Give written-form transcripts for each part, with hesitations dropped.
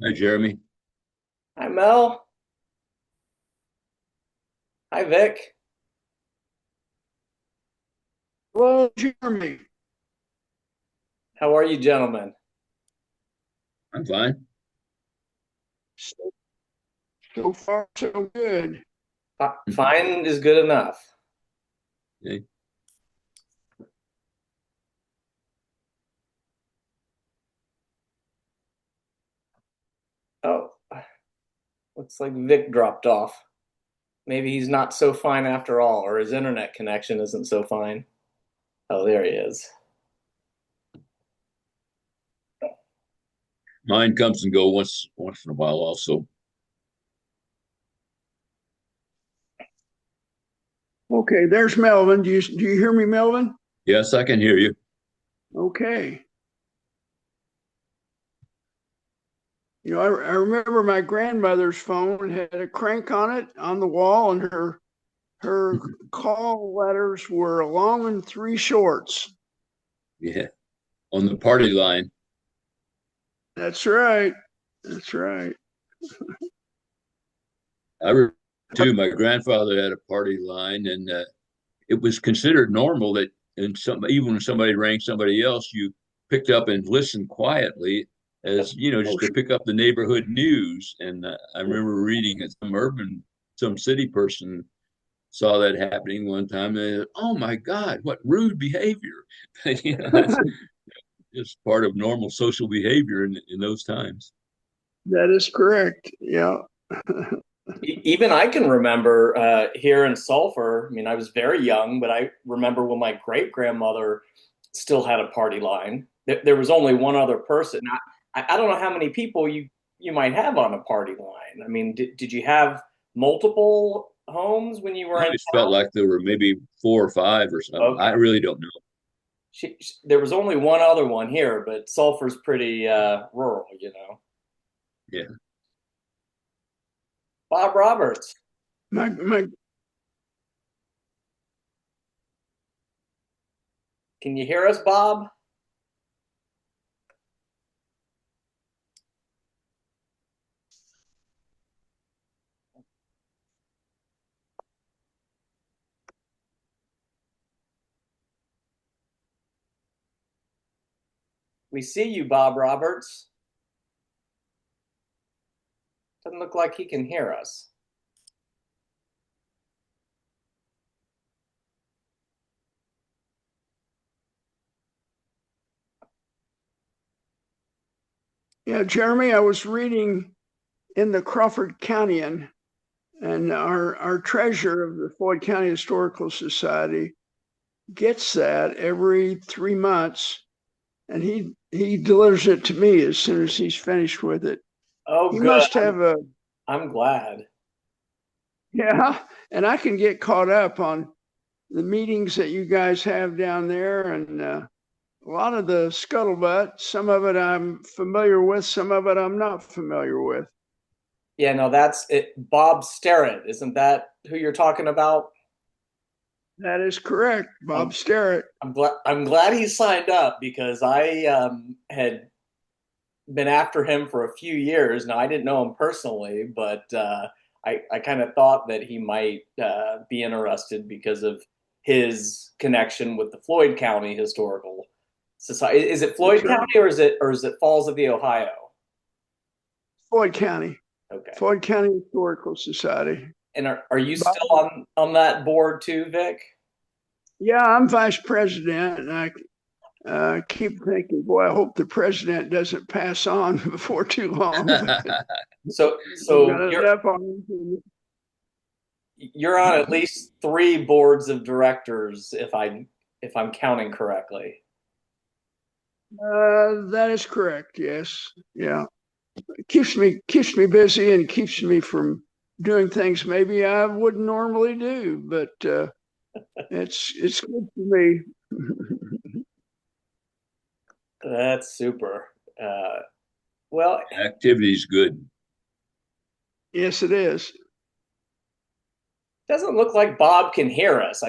Hi, Jeremy. Hi, Mel. Hi, Vic. Hello, Jeremy. How are you, gentlemen? I'm fine. So, so far, so good. Fine is good enough. Okay. Oh, looks like Vic dropped off. Maybe he's not so fine after all, or his internet connection isn't so fine. Oh, there he is. Mine comes and go once in a while also. Okay, there's Melvin. Do you hear me, Melvin? Yes, I can hear you. Okay. I remember my grandmother's phone had a crank on it on the wall, and her call letters were long and three shorts. Yeah. On the party line. That's right. That's right. I remember too, my grandfather had a party line and it was considered normal that even when somebody rang somebody else, you picked up and listened quietly as, Oh, just to pick up the neighborhood news. And I remember reading that some city person saw that happening one time. And they said, "Oh my God, what rude behavior!" That's just part of normal social behavior in those times. that is correct. Yeah. Even I can remember here in Sulphur. I mean, I was very young, but I remember when my great grandmother still had a party line. There was only one other person. I don't know how many people you might have on a party line. I mean, did you have multiple homes when you I were in always felt town? like there were maybe four or five or something. I Okay. really don't know. There was only one other one here, but Sulphur's pretty rural, you know. Yeah. Bob Roberts, My can you hear us, Bob? We see you, Bob Roberts. Doesn't look like he can hear us. Yeah, Jeremy, I was reading in the Crawford County, and our treasurer of the Floyd County Historical Society gets that every 3 months, and he delivers it to me as soon as he's finished with it. Oh, He good. must have a I'm glad. yeah, and I can get caught up on the meetings that you guys have down there, and a lot of the scuttlebutt. Some of it I'm familiar with, some of it I'm not familiar with. Yeah, no, that's it. Bob Sterrett, isn't that who you're talking about? That is correct, Bob I'm, Sterrett. I'm glad he signed up because I had been after him for a few years. Now I didn't know him personally, but I kind of thought that he might be interested because of his connection with the Floyd County Historical Society. Is it That's Floyd right, County or is it Falls of the Ohio? Floyd County, Okay. Floyd County Historical Society. And are you Bob, still on that board too, Vic? yeah, I'm vice president, and I keep thinking, boy, I hope the president doesn't pass on before too long. But we've So got enough on him. you're on at least three boards of directors if I'm counting correctly. That is correct. Yes. Yeah. It keeps me busy and keeps me from doing things maybe I wouldn't normally do. But it's good for me. That's super. Uh, well, Activity's good. Yes, it is. doesn't look like Bob can hear us.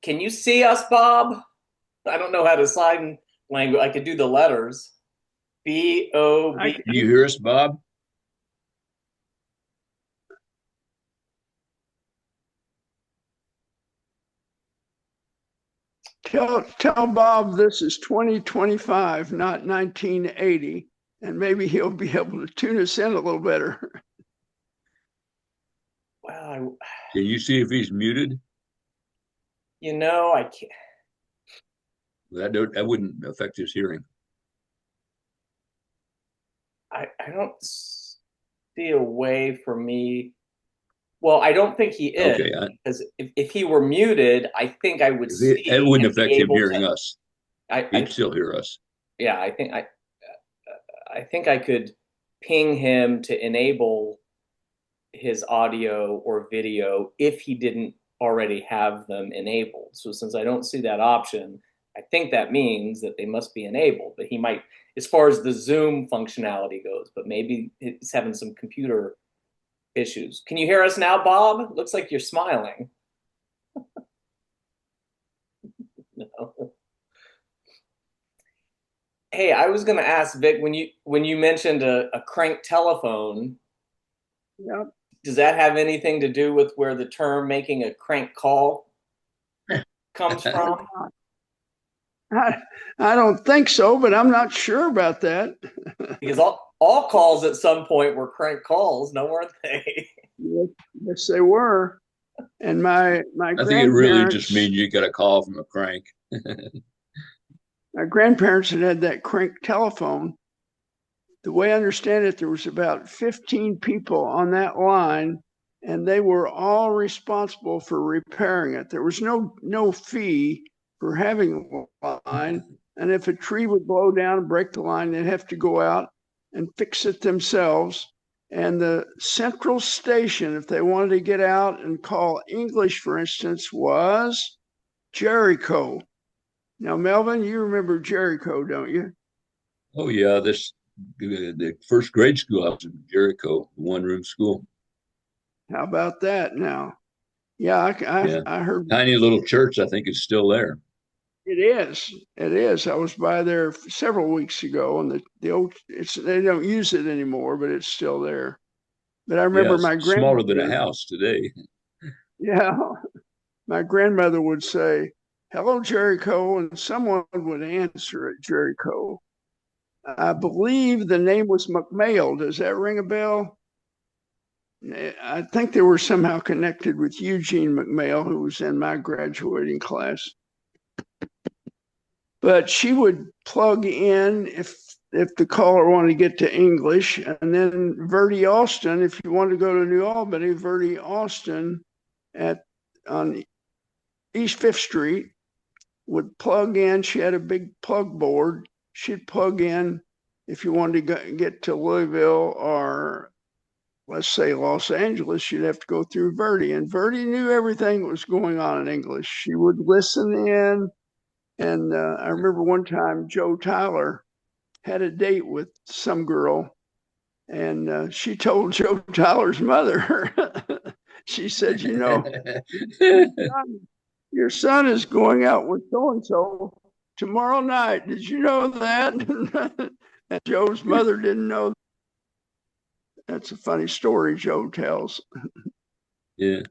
Can you see us, Bob? I don't know how to sign language. I could do the letters. B O I B. Can you hear us, Bob? Tell Bob this is 2025, not 1980, and maybe he'll be able to tune us in a little better. Well, Can you see if he's muted? I can't. That wouldn't affect his hearing. I don't see a way for me. Well, I don't think he is, Okay, because if he were muted, I think I would see it wouldn't and be affect him able hearing to. us. I He'd still hear us. Yeah, I think I could ping him to enable his audio or video if he didn't already have them enabled. So since I don't see that option, I think that means that they must be enabled. But he might, as far as the Zoom functionality goes, but maybe he's having some computer issues. Can you hear us now, Bob? Looks like you're smiling. No. Hey, I was going to ask Vic, when you mentioned a crank telephone, Yep. does that have anything to do with where the term making a crank call comes from? I don't think so, but I'm not sure about that. Because all calls at some point were crank calls, no, weren't they? Yes, they were. And my I think it really just grandparents, means you got a call from a crank. my grandparents had that crank telephone. The way I understand it, there was about 15 people on that line, and they were all responsible for repairing it. There was no fee for having a line, and if a tree would blow down and break the line, they'd have to go out and fix it themselves. And the central station, if they wanted to get out and call English, for instance, was Jericho. Now, Melvin, you remember Jericho, don't you? Oh yeah, the first grade school I was in Jericho, one-room school. How about that now? Yeah, Yeah, I heard tiny little church. I think is still there. it is. It is. I was by there several weeks ago, and the old they don't use it anymore, but it's still there. But I Yeah, remember it's my smaller than a grandmother. house today. Yeah, my grandmother would say, "Hello, Jericho," and someone would answer it, Jericho. I believe the name was McMail. Does that ring a bell? I think they were somehow connected with Eugene McMail, who was in my graduating class. But she would plug in if the caller wanted to get to English, and then Verdi Austin, if you wanted to go to New Albany, Verdi Austin at on East Fifth Street would plug in. She had a big plug board. She'd plug in if you wanted to get to Louisville or let's say Los Angeles, you'd have to go through Verdi. And Verdi knew everything that was going on in English. She would listen in. And I remember one time Joe Tyler had a date with some girl, and she told Joe Tyler's mother, she said, your son is going out with so and so tomorrow night. Did you know that? And Joe's mother didn't know. That's a funny story Joe tells. Yeah.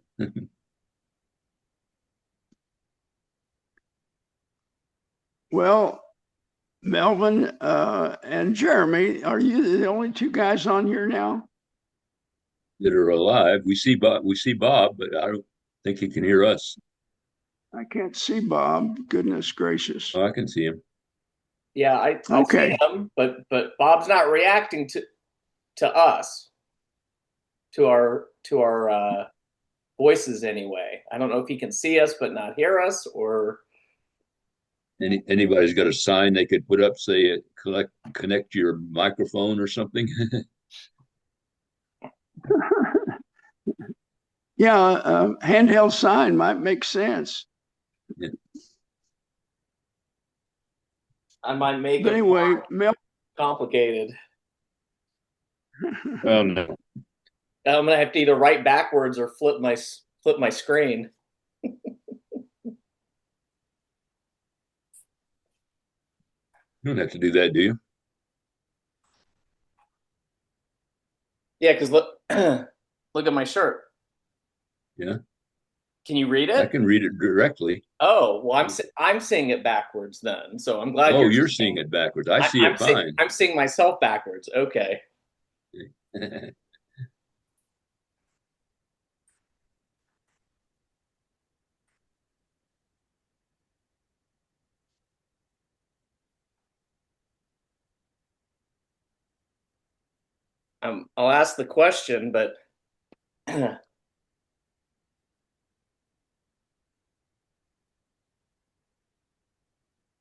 Well, Melvin and Jeremy, are you the only two guys on here now? That are alive. We see Bob. We see Bob, but I don't think he can hear us. I can't see Bob. Goodness gracious. Oh, I can see him. Yeah, I see Okay. him, but Bob's not reacting to us, to our voices anyway. I don't know if he can see us but not hear us, or Anybody's got a sign they could put up, say, connect your microphone or something. Yeah, handheld sign might make sense. Yeah. I might make But it anyway, more complicated. No. I'm gonna have to either write backwards or flip my screen. You don't have to do that, do you? Yeah, because look, look at my shirt. Yeah. Can you read I it? can read it directly. Oh, well, I'm seeing it backwards then. So I'm glad Oh, you're you're seeing. seeing it backwards. I see it fine. I'm seeing myself backwards. Okay. I'll ask the question, but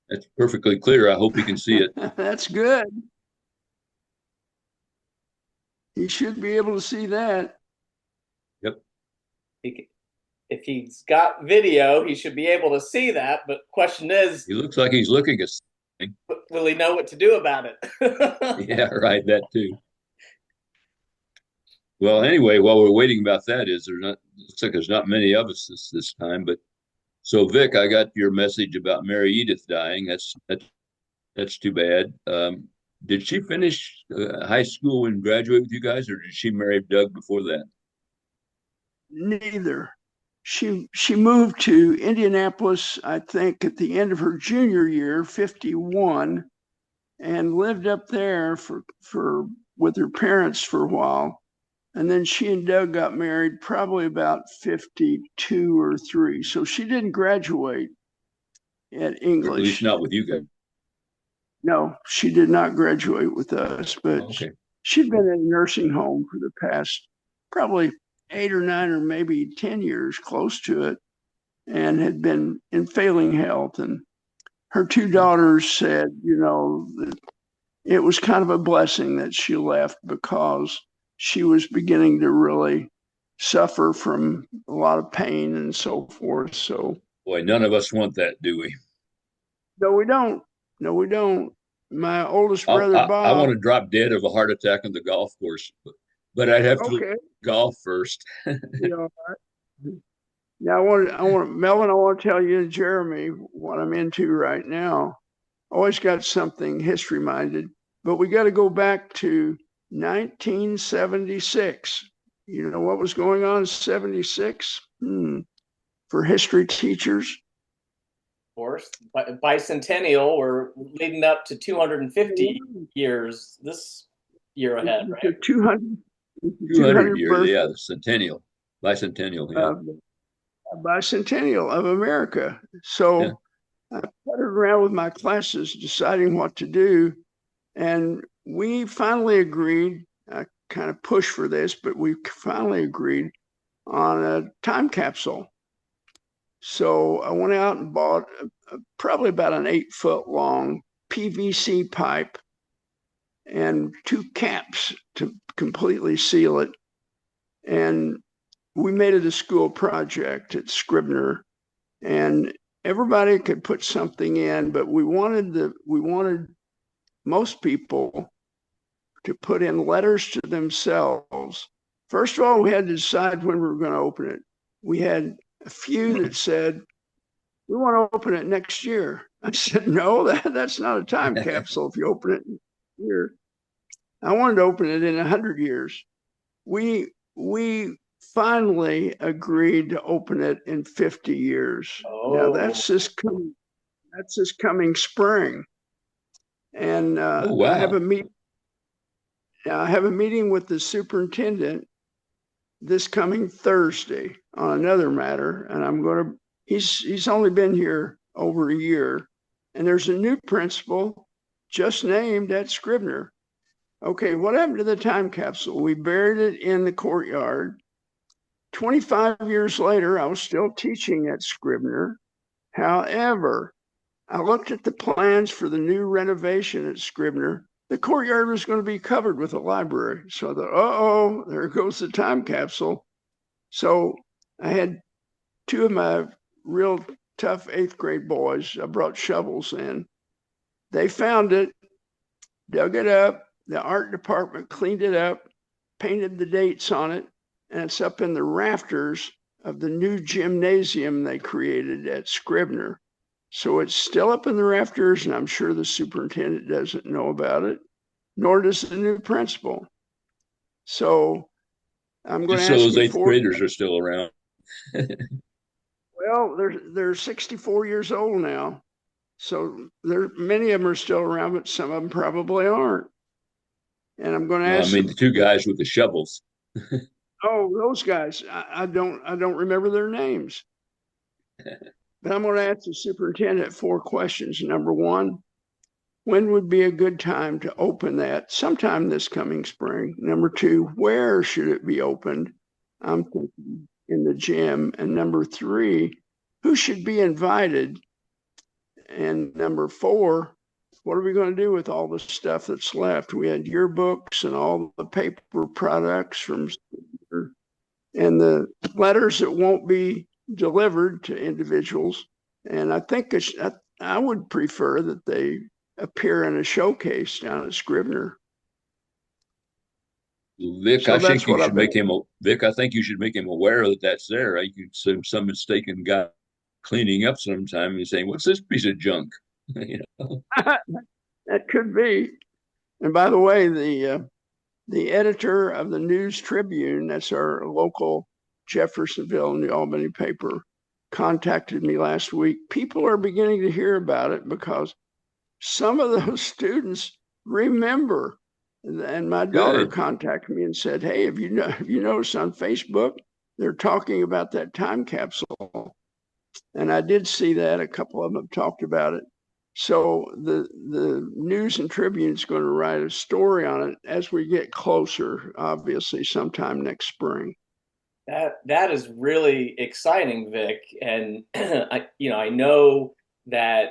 That's perfectly clear. I hope you can see it. That's good. He should be able to see that. Yep. if he's got video, he should be able to see that. But question is, He looks like he's looking at something. will he know what to do about it? Yeah, right. That too. Well, anyway, while we're waiting about that, is there not? Looks like there's not many of us this time. But so, Vic, I got your message about Mary Edith dying. That's too bad. Did she finish high school and graduate with you guys, or did she marry Doug before that? Neither. She moved to Indianapolis, I think, at the end of her junior year, 51, and lived up there for with her parents for a while. And then she and Doug got married probably about 52 or 3. So she didn't graduate at Or at least English. not with you guys. No, she did not graduate with us, but Okay. she'd been in a nursing home for the past probably 8 or 9 or maybe 10 years, close to it, and had been in failing health. And her two daughters said, that it was kind of a blessing that she left because she was beginning to really suffer from a lot of pain and so forth. So, Boy, none of us want that, do we? no, we don't. No, we don't. My oldest brother, I want Bob. to drop dead of a heart attack on the golf course, but I'd have to Okay. golf first. You know, now Melvin, I want to tell you and Jeremy what I'm into right now. Always got something history minded, but we got to go back to 1976. You know what was going on in 76? For history teachers. Of course, bicentennial. We're leading up to 250 years this year ahead, right? 200, 200 200 years, birth yeah, the centennial, bicentennial, yeah. of bicentennial of America. Yeah. So I puttered around with my classes deciding what to do. And we finally agreed. I kind of pushed for this, but we finally agreed on a time capsule. So I went out and bought probably about an 8 foot long PVC pipe and 2 caps to completely seal it. And we made it a school project at Scribner, and everybody could put something in, but we wanted most people to put in letters to themselves. First of all, we had to decide when we were going to open it. We had a few that said, we want to open it next year. I said, no, that's not a time capsule if you open it here. I wanted to open it in 100 years. We finally agreed to open it in 50 years. Now Oh, that's this coming spring. And Oh, wow. I have a meeting with the superintendent this coming Thursday on another matter, and he's only been here over a year, and there's a new principal just named at Scribner. Okay, what happened to the time capsule? We buried it in the courtyard. 25 years later, I was still teaching at Scribner. However, I looked at the plans for the new renovation at Scribner. The courtyard was going to be covered with a library. So I thought, oh, there goes the time capsule. So I had 2 of my real tough 8th grade boys. I brought shovels in. They found it, dug it up. The art department cleaned it up, painted the dates on it, and it's up in the rafters of the new gymnasium they created at Scribner. So it's still up in the rafters, and I'm sure the superintendent doesn't know about it, nor does the new principal. So I'm going Just to so ask those you eighth for graders are still around. Well, they're 64 years old now. So many of them are still around, but some of them probably aren't. And I'm going to No, I ask mean them, the two guys with the shovels. oh, those guys, I don't remember their names. But I'm going to ask the superintendent 4 questions. Number one, when would be a good time to open that? Sometime this coming spring. Number two, where should it be opened? I'm thinking in the gym. And number three, who should be invited? And number four, what are we going to do with all the stuff that's left? We had yearbooks and all the paper products from and the letters that won't be delivered to individuals. And I think I would prefer that they appear in a showcase down at Scribner. Vic, So I that's think you what should I've been. make him. Vic, I think you should make him aware that that's there. I could some mistaken guy cleaning up sometime and saying, "What's this piece of junk?" You know? That could be. And by the way, the editor of the News Tribune, that's our local Jeffersonville, New Albany paper, contacted me last week. People are beginning to hear about it because some of those students remember. And my daughter Good. contacted me and said, "Hey, have you noticed on Facebook they're talking about that time capsule?" And I did see that. A couple of them have talked about it. So the News and Tribune is going to write a story on it as we get closer, obviously, sometime next spring. That is really exciting, Vic. And I know that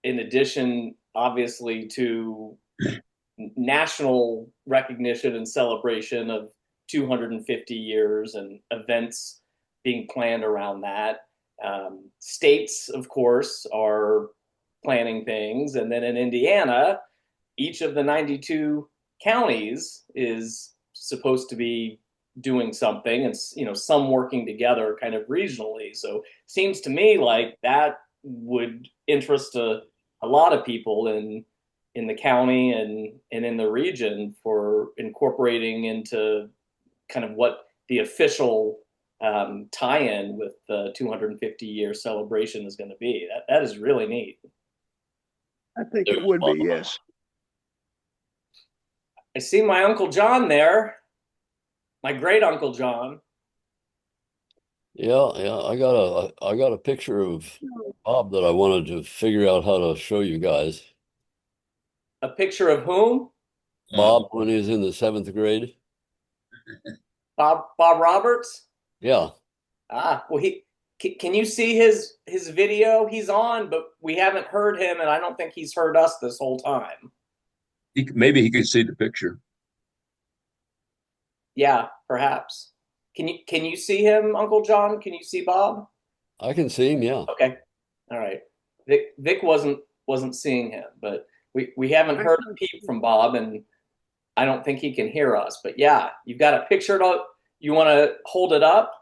in addition, obviously, to national recognition and celebration of 250 years and events being planned around that. States, of course, are planning things. And then in Indiana, each of the 92 counties is supposed to be doing something, and some working together kind of regionally. So it seems to me like that would interest a lot of people in the county and in the region for incorporating into kind of what the official tie-in with the 250-year celebration is going to be. That is really neat. I think it would be, yes. I see my Uncle John there, my great Uncle John. Yeah, yeah. I got a picture of Bob that I wanted to figure out how to show you guys. A picture of whom? Bob when he was in the seventh grade. Bob Roberts? Yeah. Well, can you see his video? He's on, but we haven't heard him, and I don't think he's heard us this whole time. Maybe he could see the picture. Yeah, perhaps. Can you see him, Uncle John? Can you see Bob? I can see him, yeah. Okay. All right. Vic wasn't seeing him, but we haven't heard a peep from Bob, and I don't think he can hear us. But yeah, you've got a picture you want to hold it up?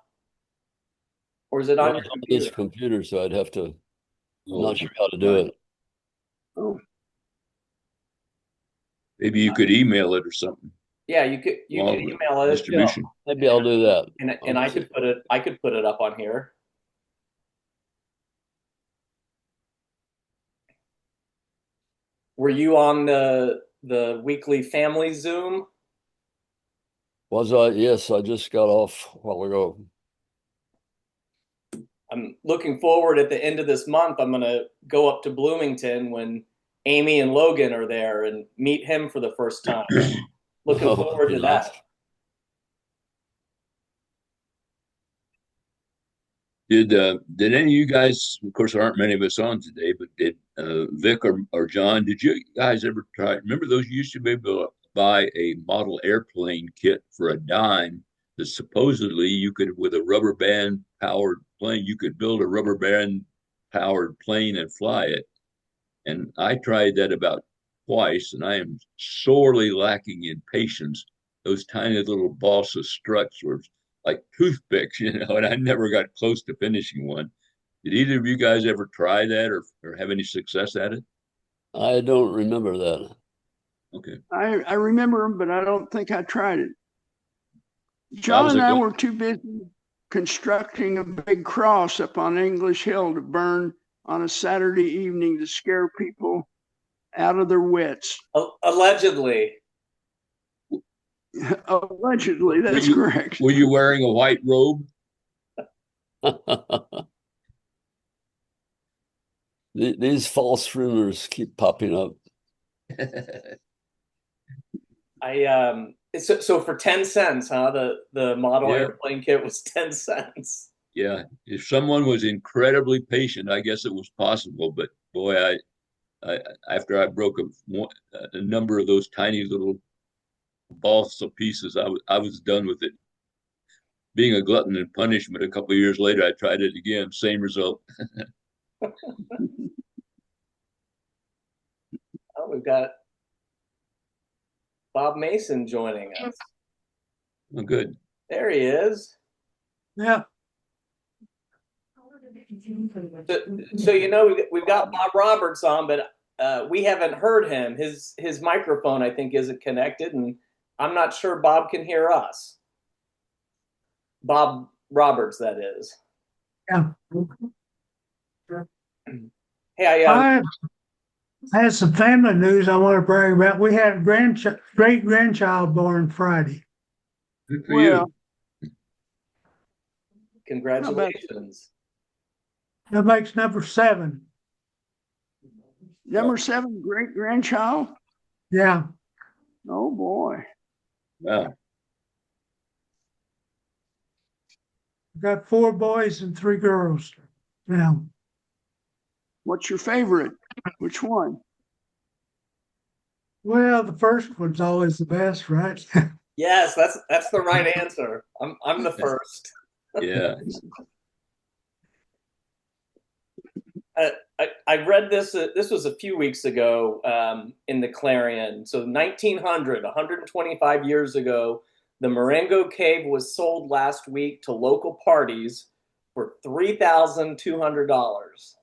Or is it on your computer? This computer, so I'd have to. I'm not sure how to Right. do it. Oh, Maybe you could email it or something. Yeah, you could email it. Distribution. Maybe I'll do that. And I could put it up on here. Were you on the weekly family Zoom? Was I? Yes, I just got off a while ago. I'm looking forward at the end of this month. I'm going to go up to Bloomington when Amy and Logan are there and meet him for the first time. Looking forward to that. Did any of you guys? Of course, there aren't many of us on today, but did Vic or John? Did you guys ever try? Remember those you used to be able to buy a model airplane kit for a dime that supposedly you could, with a rubber band powered plane, you could build a rubber band powered plane and fly it. And I tried that about twice, and I am sorely lacking in patience. Those tiny little balsa struts were like toothpicks, and I never got close to finishing one. Did either of you guys ever try that or have any success at it? I don't remember that. Okay. I remember him, but I don't think I tried it. John and I were too busy constructing a big cross up on English Hill to burn on a Saturday evening to scare people out of their wits. Allegedly. Allegedly, that's correct. Were you wearing a white robe? These false rumors keep popping up. So for 10 cents, huh? The model airplane kit was 10 cents. Yeah. If someone was incredibly patient, I guess it was possible. But boy, I after I broke a number of those tiny little balsa pieces, I was done with it. Being a glutton and punishment, a couple of years later, I tried it again. Same result. Oh, we've got Bob Mason joining us. Oh, good. There he is. Yeah. So we've got Bob Roberts on, but we haven't heard him. His microphone, I think, isn't connected, and I'm not sure Bob can hear us. Bob Roberts, that is. Yeah. Hey, I had some family news I want to brag about. We had a great grandchild born Friday. Good for you. Congratulations. That makes number 7. Number 7 great grandchild? Yeah. Oh boy. Wow. Got 4 boys and 3 girls now. What's your favorite? Which one? Well, the first one's always the best, right? Yes, that's the right answer. I'm the first. Yeah. I read this. This was a few weeks ago in the Clarion. So 1900, 125 years ago, the Marengo Cave was sold last week to local parties for $3,200.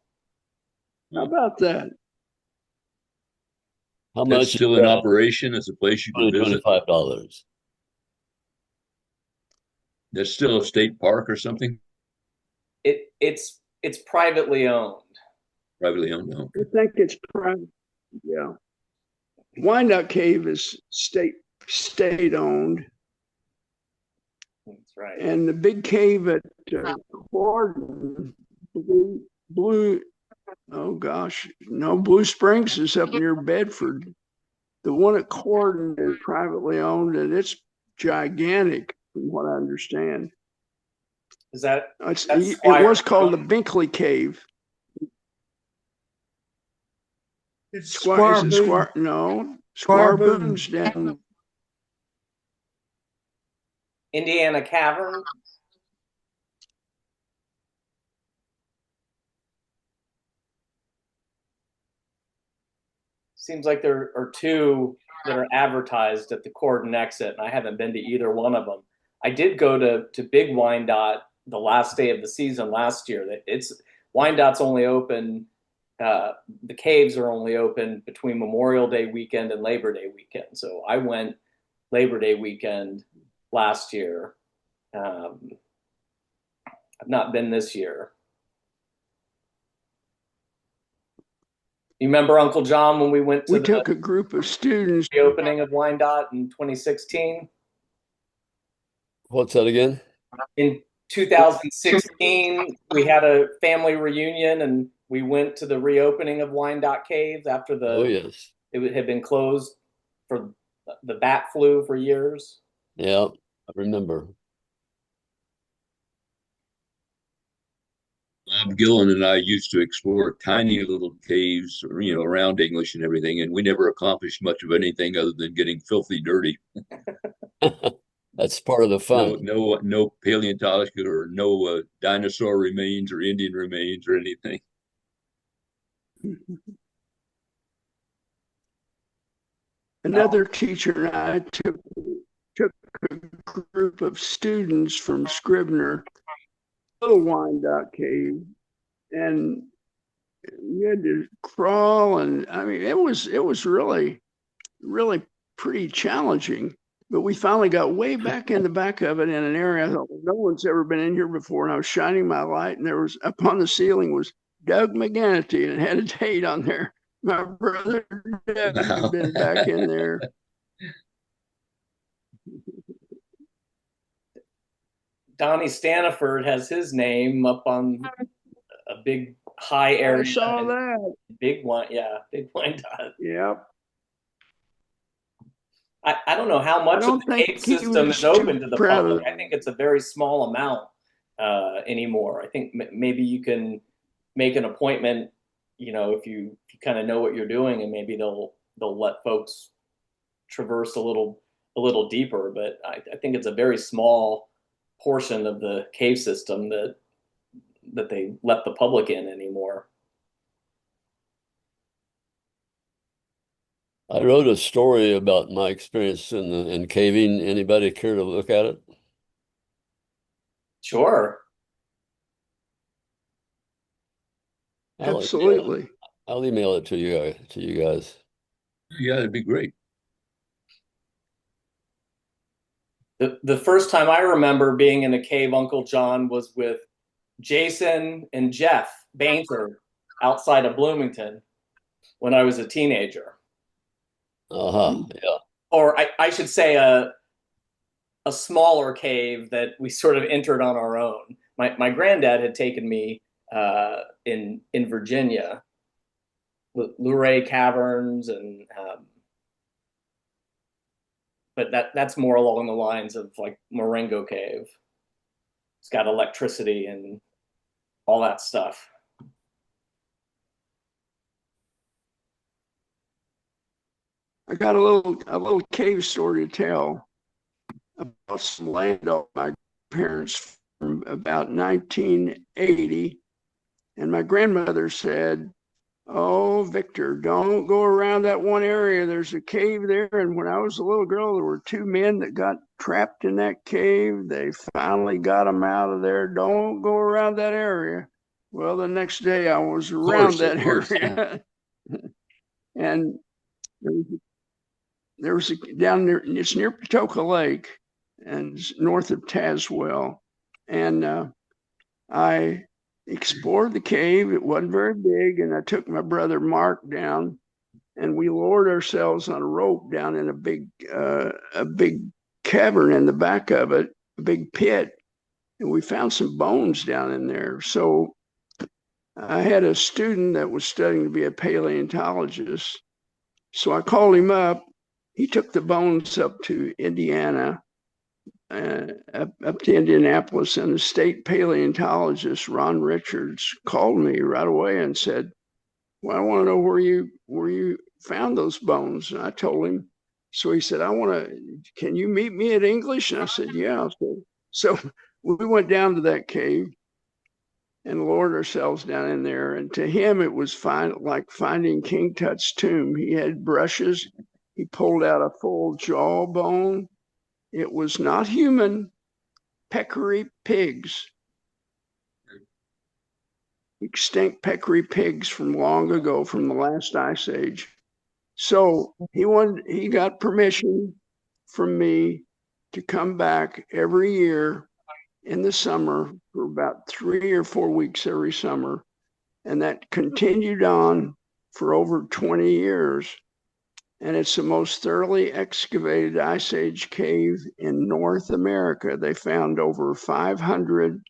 How about that? How That's much? still in operation as a place you can visit. $25. That's still a state park or something? It's privately owned. Privately owned, no. I think it's private. Yeah. Wyandotte Cave is state owned. That's right. And the big cave at Gordon, Blue, oh gosh, no, Blue Springs is up near Bedford. The one at Gordon is privately owned, and it's gigantic, from what I understand. Is that? It was called the Binkley Cave. It's Squire Squire Boone's down. Indiana Cavern. Seems like there are 2 that are advertised at the Corden exit, and I haven't been to either one of them. I did go to Big Wyandotte the last day of the season last year. Wyandotte's only open. The caves are only open between Memorial Day weekend and Labor Day weekend. So I went Labor Day weekend last year. I've not been this year. You remember, Uncle John, when we took a group of students. The opening of Wyandotte in 2016? What's that again? In 2016, we had a family reunion, and we went to the reopening of Wyandotte Caves after it had been closed for the bat flu for years. Yeah, I remember. Bob Gillen and I used to explore tiny little caves, around English and everything, and we never accomplished much of anything other than getting filthy dirty. That's part of the fun. No paleontological or no dinosaur remains or Indian remains or anything. Another teacher and I took a group of students from Scribner, Little Wyandotte Cave, and you had to crawl, and I mean it was really pretty challenging. But we finally got way back in the back of it in an area I thought, well, no one's ever been in here before. And I was shining my light, and there was up on the ceiling was Doug Megenity, and it had a date on there. My brother Doug Wow. had been back in there. Donnie Staniford has his name up on a big high area. I saw that. Big one, yeah, big wine dot. Yep. I don't know how much of the cave system is open to the public. I think it's a very small amount anymore. I think maybe you can make an appointment, if you kind of know what you're doing, and maybe they'll let folks traverse a little deeper. But I think it's a very small portion of the cave system that they let the public in anymore. I wrote a story about my experience in caving. Anybody care to look at it? Sure. Absolutely. I'll email it to you guys. Yeah, it'd be great. The first time I remember being in a cave, Uncle John, was with Jason and Jeff Bainter outside of Bloomington when I was a teenager. Yeah. Or I should say a smaller cave that we sort of entered on our own. My granddad had taken me in Virginia, Luray Caverns, and but that's more along the lines of like Marengo Cave. It's got electricity and all that stuff. I got a little cave story to tell about some land on my parents from about 1980. And my grandmother said, "Oh, Victor, don't go around that one area. There's a cave there." And when I was a little girl, there were two men that got trapped in that cave. They finally got them out of there. Don't go around that area. Well, the next day I was around that area. And there was down there, it's near Patoka Lake and north of Tazewell. And I explored the cave. It wasn't very big. And I took my brother Mark down, and we lowered ourselves on a rope down in a big cavern in the back of it, a big pit. And we found some bones down in there. So I had a student that was studying to be a paleontologist. So I called him up. He took the bones up to Indiana, up to Indianapolis, and the state paleontologist, Ron Richards, called me right away and said, "Well, I want to know where you found those bones." And I told him. So he said, "Can you meet me at English?" And I said, "Yeah." So we went down to that cave and lowered ourselves down in there. And to him, it was like finding King Tut's tomb. He had brushes. He pulled out a full jawbone. It was not human, peccary pigs, extinct peccary pigs from long ago, from the last ice age. So he got permission from me to come back every year in the summer for about 3 or 4 weeks every summer. And that continued on for over 20 years. And it's the most thoroughly excavated ice age cave in North America. They found over 500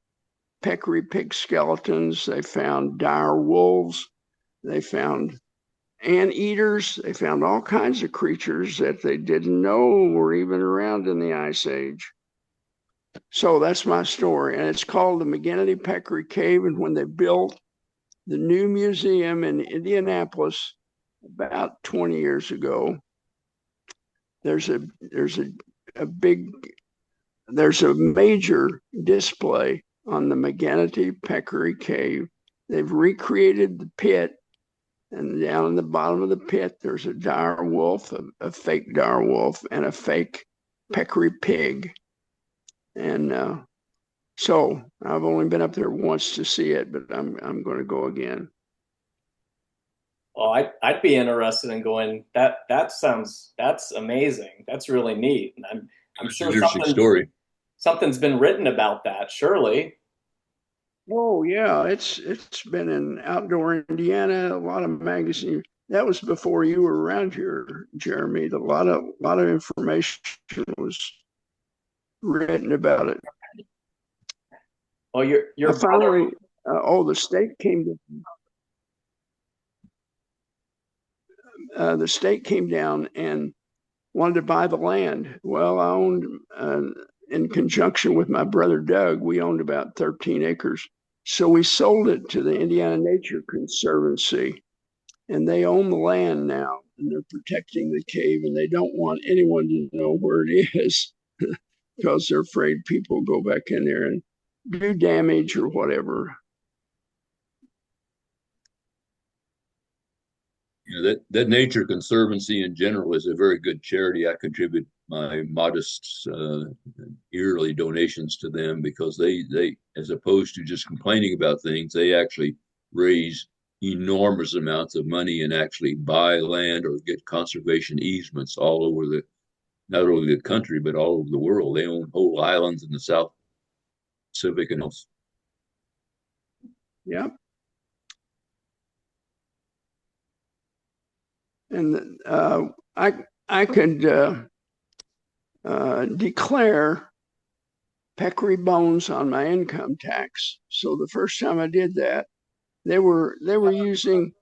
peccary pig skeletons. They found dire wolves. They found anteaters. They found all kinds of creatures that they didn't know were even around in the ice age. So that's my story. And it's called the Megenity Peccary Cave. And when they built the new museum in Indianapolis about 20 years ago, there's a major display on the Megenity Peccary Cave. They've recreated the pit, and down in the bottom of the pit, there's a dire wolf, a fake dire wolf, and a fake peccary pig. And so I've only been up there once to see it, but I'm going to go again. Oh, I'd be interested in going. That's amazing. That's really neat. And I'm It's an sure interesting story. something's been written about that, surely. Oh yeah, it's been in Outdoor Indiana, a lot of magazines. That was before you were around here, Jeremy. A lot of information was written about it. Well, I your brother. finally, the state came to the state came down and wanted to buy the land. Well, I owned, in conjunction with my brother Doug, we owned about 13 acres. So we sold it to the Indiana Nature Conservancy, and they own the land now, and they're protecting the cave, and they don't want anyone to know where it is because they're afraid people go back in there and do damage or whatever. That Nature Conservancy in general is a very good charity. I contribute my modest yearly donations to them because they, as opposed to just complaining about things, they actually raise enormous amounts of money and actually buy land or get conservation easements all over not only the country but all over the world. They own whole islands in the South Pacific and else. Yeah. And I could declare peccary bones on my income tax. So the first time I did that, they were using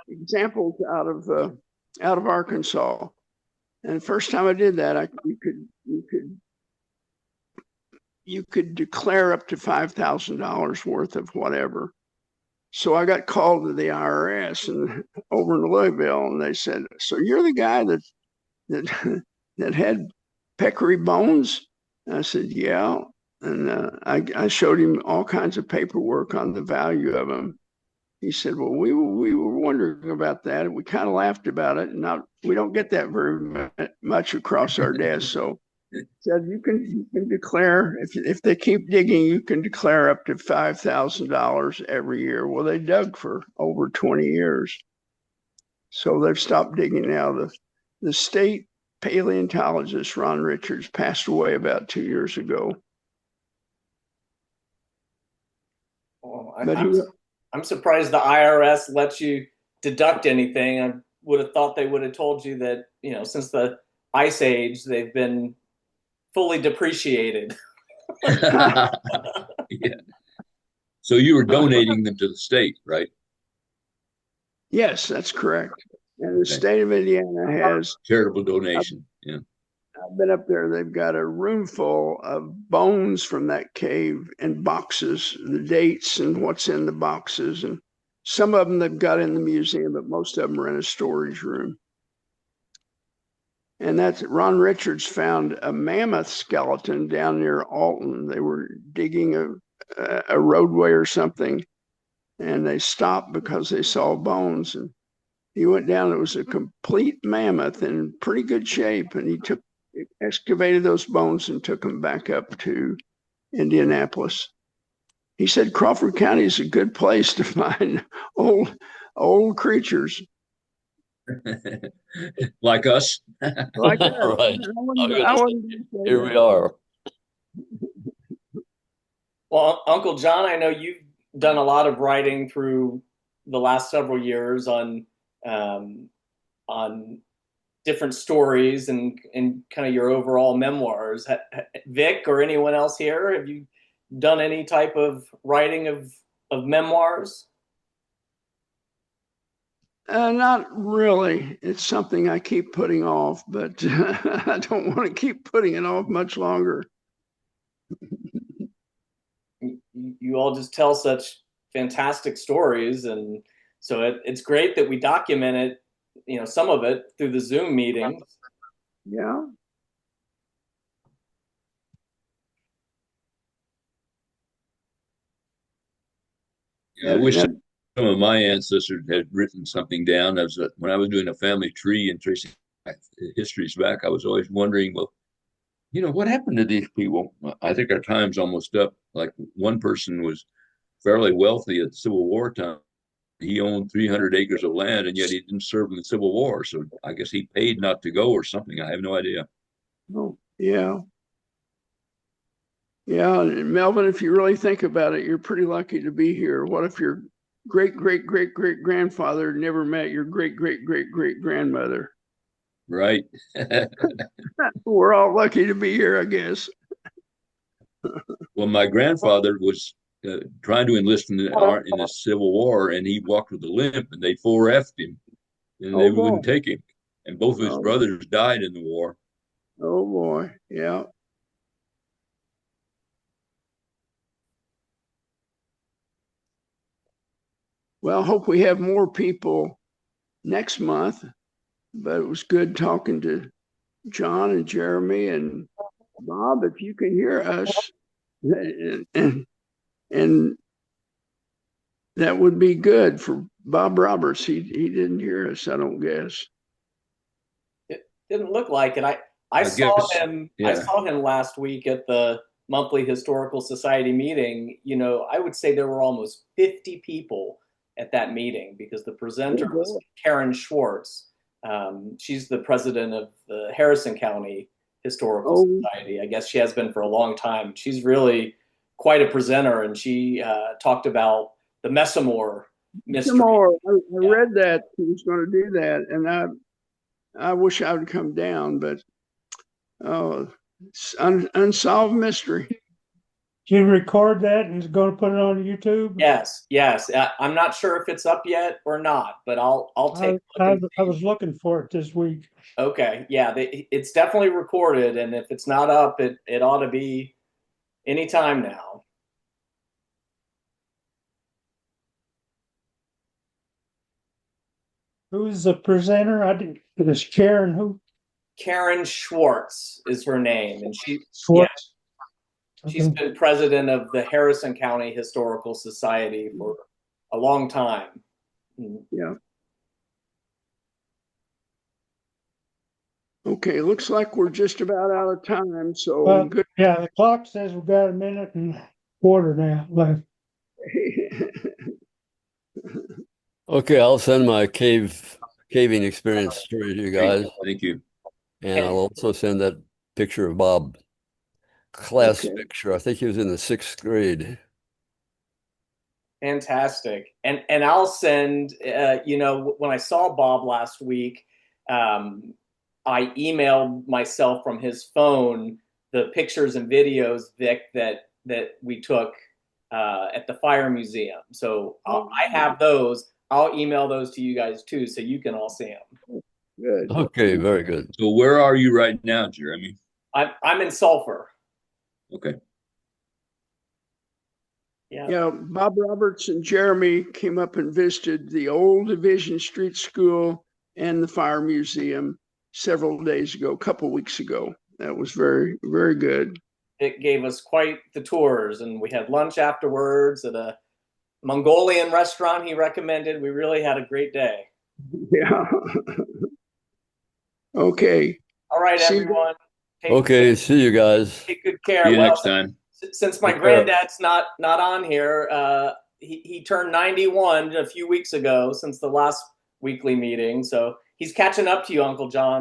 examples out of Arkansas. And the first time I did that, you could declare up to $5,000 worth of whatever. So I got called to the IRS and over in Louisville, and they said, "So you're the guy that that had peccary bones?" And I said, "Yeah." And I showed him all kinds of paperwork on the value of them. He said, "Well, we were wondering about that, and we kind of laughed about it. And not we don't get that very much across our desk." So said you can declare if they keep digging, you can declare up to $5,000 every year. Well, they dug for over 20 years, so they've stopped digging now. The state paleontologist Ron Richards passed away about 2 years ago. Oh, But he I'm surprised the IRS lets you deduct anything. I would have thought they would have told you that, since the Ice Age, they've been fully depreciated. Yeah. So you were donating them to the state, right? Yes, that's correct. And the Okay. state of Indiana has, Charitable donation. Yeah. I've been up there, they've got a room full of bones from that cave and boxes, the dates and what's in the boxes. And some of them they've got in the museum, but most of them are in a storage room. And that's Ron Richards found a mammoth skeleton down near Alton. They were digging a roadway or something, and they stopped because they saw bones. And he went down. It was a complete mammoth in pretty good shape, and he excavated those bones and took them back up to Indianapolis. He said Crawford County is a good place to find old creatures. Like us. Like that. Right. Here we are. Well, Uncle John, I know you've done a lot of writing through the last several years on different stories and kind of your overall memoirs. Vic or anyone else here, have you done any type of writing of memoirs? Not really. It's something I keep putting off, but I don't want to keep putting it off much longer. You all just tell such fantastic stories, and so it's great that we document it, some of it through the Zoom meetings. Yeah. I wish some of my ancestors had written something down. When I was doing a family tree and tracing histories back, I was always wondering, well, what happened to these people? I think our time's almost up. Like one person was fairly wealthy at the Civil War time, he owned 300 acres of land, and yet he didn't serve in the Civil War. So I guess he paid not to go or something. I have no idea. Oh, yeah. Yeah, Melvin, if you really think about it, you're pretty lucky to be here. What if your great great great great grandfather never met your great great great great grandmother? Right. We're all lucky to be here, I guess. Well, my grandfather was trying to enlist in the Civil War, and he walked with a limp, and they 4F'd him, and they Oh boy. wouldn't take him. And both of his Oh, brothers died in the war. oh boy. Yeah. Well, hope we have more people next month. But it was good talking to John and Jeremy and Bob. If you can hear us, and that would be good for Bob Roberts. He didn't hear us, I don't guess. It didn't look like it. I I saw guess, him. I yeah. saw him last week at the monthly historical society meeting. You know, I would say there were almost 50 people at that meeting because the presenter was Karen Schwartz. She's the president of the Harrison County Historical Oh, Society. I guess she has been for a long time. She's really quite a presenter, and she talked about the Messamore mystery. tomorrow. I Yeah. read that he was going to do that, and I wish I would come down, but it's unsolved mystery. You record that and is going to put it on YouTube? Yes, yes. I'm not sure if it's up yet or not, but I'll take a look. I was looking for it this week. Okay, yeah, it's definitely recorded, and if it's not up, it ought to be anytime now. Who's the presenter? I didn't. It was Karen who? Karen Schwartz is her name, and Schwartz. she's been president of the Harrison County Historical Society for a long time. Yeah. Okay, looks like we're just about out of time. So Well, good. yeah, the clock says we've got a minute and a quarter now left. Okay, I'll send my caving experience story to you guys, Thank you. and I'll also send that picture of Bob. Class Okay. picture. I think he was in the 6th grade. Fantastic. And I'll send, when I saw Bob last week, I emailed myself from his phone the pictures and videos, Vic, that we took at the fire museum. So I have those. I'll email those to you guys too, so you can all see them. Good. Okay, very good. So where are you right now, Jeremy? I'm in Sulphur. Okay. Yeah, Bob Roberts and Jeremy came up and visited the old Division Street School and the Fire Museum several days ago, a couple weeks ago. That was very, very good. It gave us quite the tours, and we had lunch afterwards at a Mongolian restaurant he recommended. We really had a great day. Yeah. Okay. All right, See everyone. Okay, see you guys. Take good care. See you Well, next time. since my Take care. granddad's not on here, he turned 91 a few weeks ago since the last weekly meeting. So he's catching up to you, Uncle John.